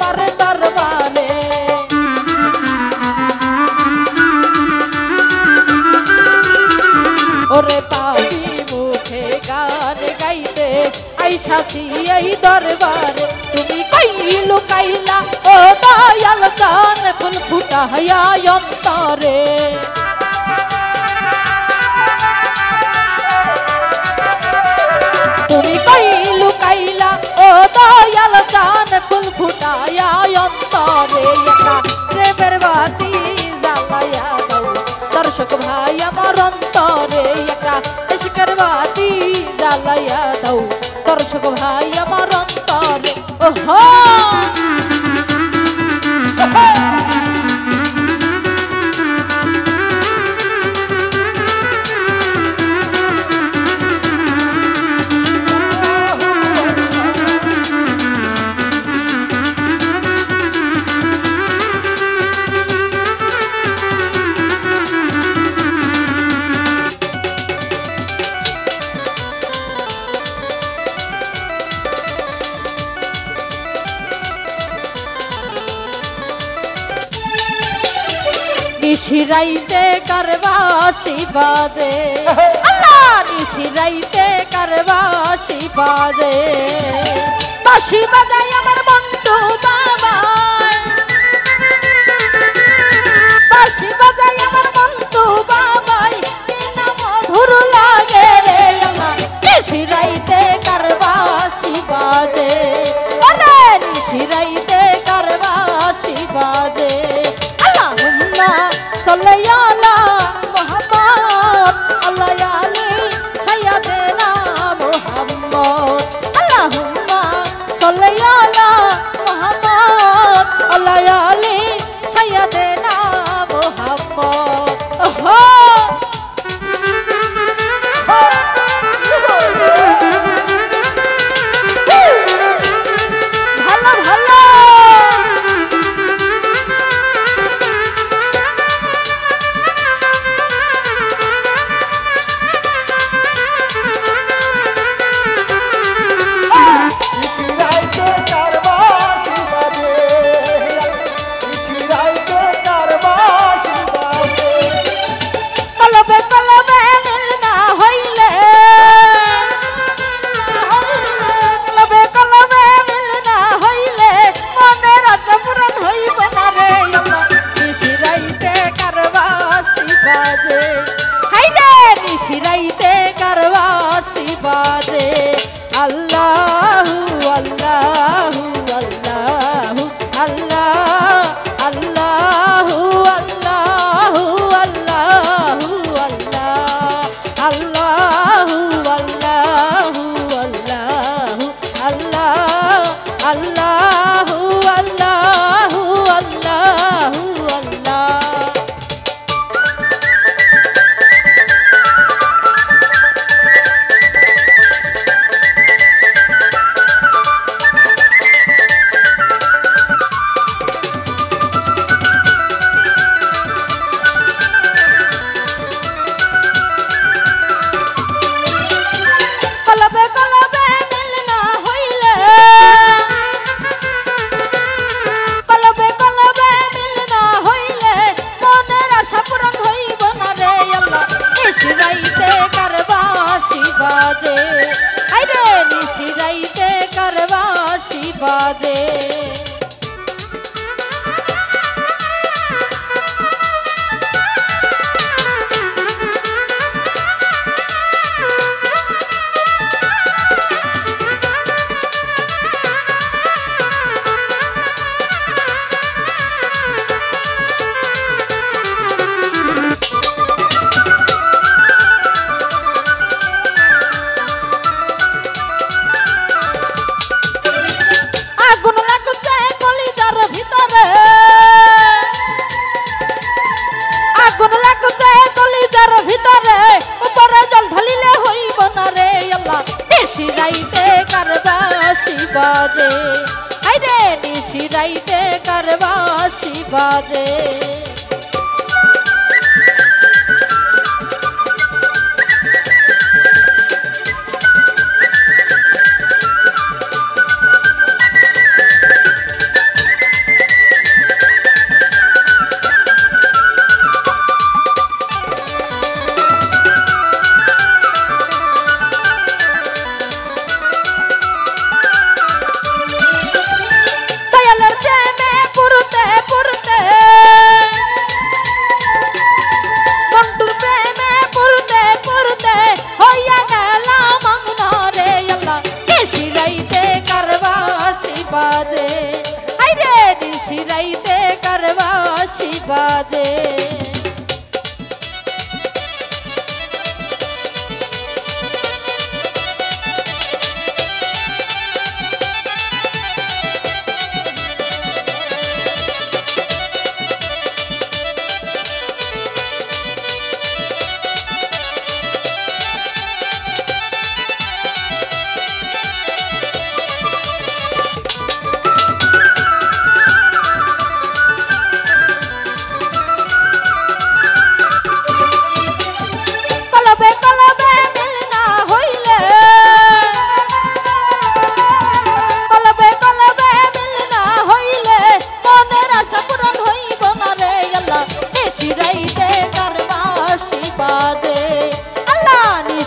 তোমার দরবারে ওরে পাপি মুখে গান গাইতে আইসাছি এই দরবারে তুমি কই লুকাইলা ও দয়াল জান ফুল ফুটাইয়া অন্তরে তুমি কই লুকাইলা ও দয়াল জান ফুল ফুটাইয়া অন্তরে একা প্রেমের বাতি জ্বালাইয়া দাও দর্শক ভাই আমার অন্তরে একা ইশকের বাতি জ্বালাইয়া দাও দর্শক ভাই আমার অন্তরে ওহো নিশিরাইতে কারবাসি বাজে আল্লাহ নিশিরাইতে কারবাসি বাজে বাঁশি বাজাই আমার বন্ধু বাবাই বাঁশি বাজাই আমার বন্ধু বাবাই কি না মধুর লাগে রে আমার নিশিরাইতে কারবাসি বাজে আরে নিশিরাইতে কারবাসি বাজে صلي على محمد الله علي سيدنا محمد اللهم صل على محمد الله علي سيدنا محمد बाजे आइरे निशी राइते करवासी बाजे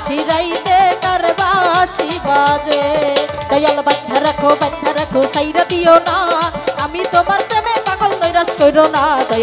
নিশিরাইতে কারবাসি বাজে দয়াল বাঁধা রাখো সাইরা দিও না আমি তোমার প্রেমে পাগল নৈরাশ কইরো না দয়াল